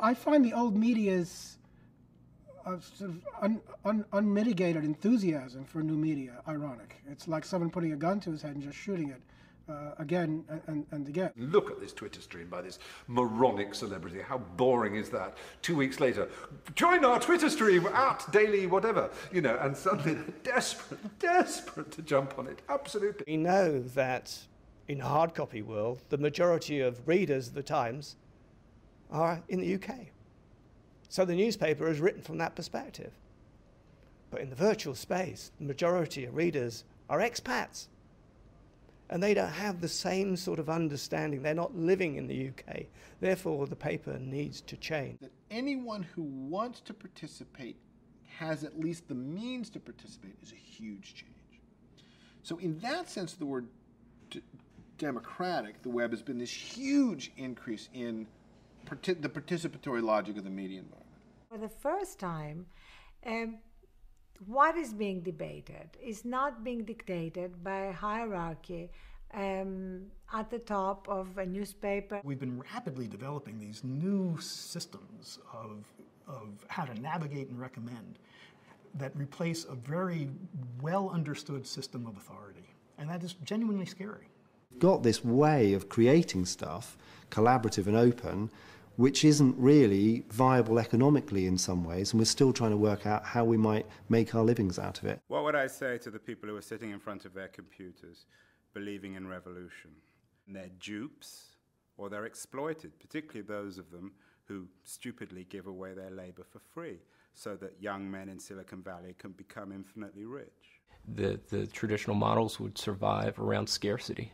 I find the old media's sort of unmitigated enthusiasm for new media ironic. It's like someone putting a gun to his head and just shooting it again and again. Look at this Twitter stream by this moronic celebrity. How boring is that? 2 weeks later, join our Twitter stream at daily whatever, you know, and suddenly they're desperate to jump on it. Absolutely. We know that in the hard copy world, the majority of readers of the Times are in the UK. So the newspaper is written from that perspective. But in the virtual space, the majority of readers are expats. And they don't have the same sort of understanding. They're not living in the UK. Therefore, the paper needs to change. That anyone who wants to participate has at least the means to participate is a huge change. So in that sense, the word democratic, the web has been this huge increase in the participatory logic of the media environment. For the first time, what is being debated is not being dictated by a hierarchy at the top of a newspaper. We've been rapidly developing these new systems of how to navigate and recommend that replace a very well understood system of authority. And that is genuinely scary. We've got this way of creating stuff, collaborative and open, which isn't really viable economically in some ways, and we're still trying to work out how we might make our livings out of it. What would I say to the people who are sitting in front of their computers, believing in revolution? They're dupes, or they're exploited, particularly those of them who stupidly give away their labor for free, so that young men in Silicon Valley can become infinitely rich. The traditional models would survive around scarcity.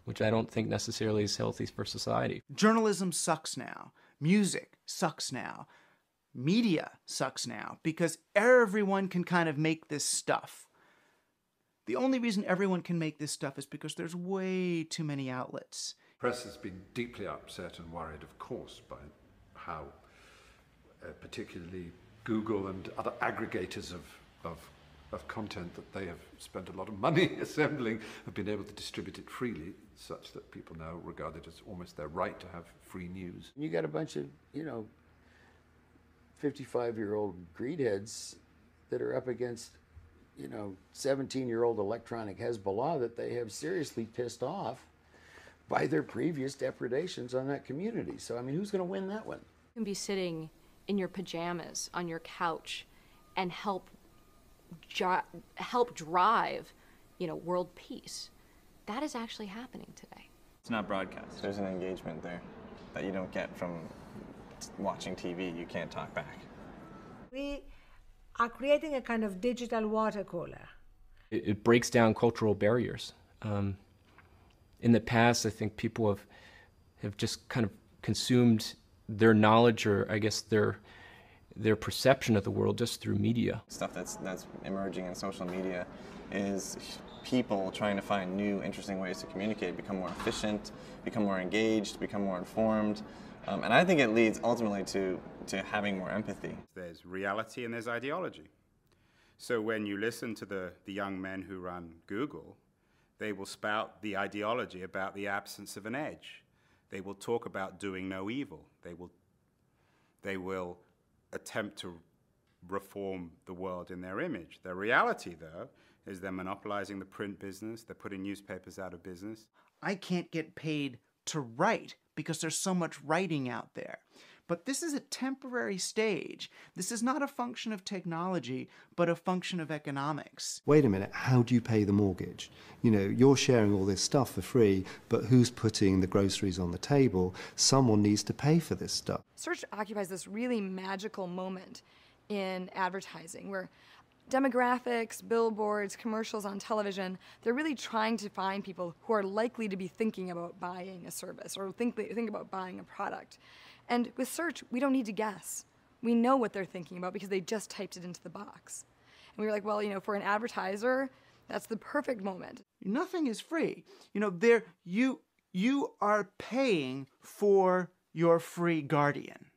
Which I don't think necessarily is healthy for society. Journalism sucks now. Music sucks now. Media sucks now because everyone can kind of make this stuff. The only reason everyone can make this stuff is because there's way too many outlets. Press has been deeply upset and worried, of course, by how particularly Google and other aggregators of content that they have spent a lot of money assembling have been able to distribute it freely, such that people now regard it as almost their right to have free news. You got a bunch of, 55-year-old greedheads that are up against, 17-year-old electronic Hezbollah that they have seriously pissed off by their previous depredations on that community. So, I mean, who's going to win that one? You can be sitting in your pajamas on your couch and help drive, world peace. That is actually happening today. It's not broadcast. There's an engagement there that you don't get from watching TV. You can't talk back. We are creating a kind of digital water cooler. It breaks down cultural barriers. In the past, I think people have just kind of consumed their knowledge, or I guess their perception of the world just through media. Stuff that's emerging in social media is people trying to find new, interesting ways to communicate, become more efficient, become more engaged, become more informed. And I think it leads ultimately to having more empathy. There's reality and there's ideology. So when you listen to the young men who run Google, they will spout the ideology about the absence of an edge. They will talk about doing no evil. They will attempt to reform the world in their image. The reality, though, is they're monopolizing the print business. They're putting newspapers out of business. I can't get paid to write because there's so much writing out there. But this is a temporary stage. This is not a function of technology, but a function of economics. Wait a minute, how do you pay the mortgage? You're sharing all this stuff for free, but who's putting the groceries on the table? Someone needs to pay for this stuff. Search occupies this really magical moment in advertising where demographics, billboards, commercials on television, they're really trying to find people who are likely to be thinking about buying a service or think about buying a product. And with search, we don't need to guess. We know what they're thinking about because they just typed it into the box. And we were like, well, for an advertiser, that's the perfect moment. Nothing is free. You are paying for your free Guardian.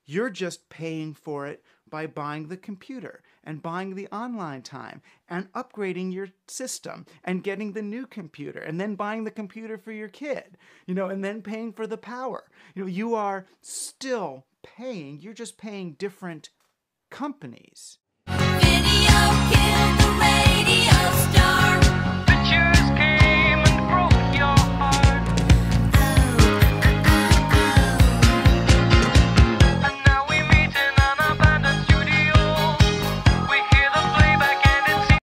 You're just paying for it by buying the computer and buying the online time and upgrading your system and getting the new computer and then buying the computer for your kid, and then paying for the power. You are still paying, you're just paying different companies. Video killed the radio station.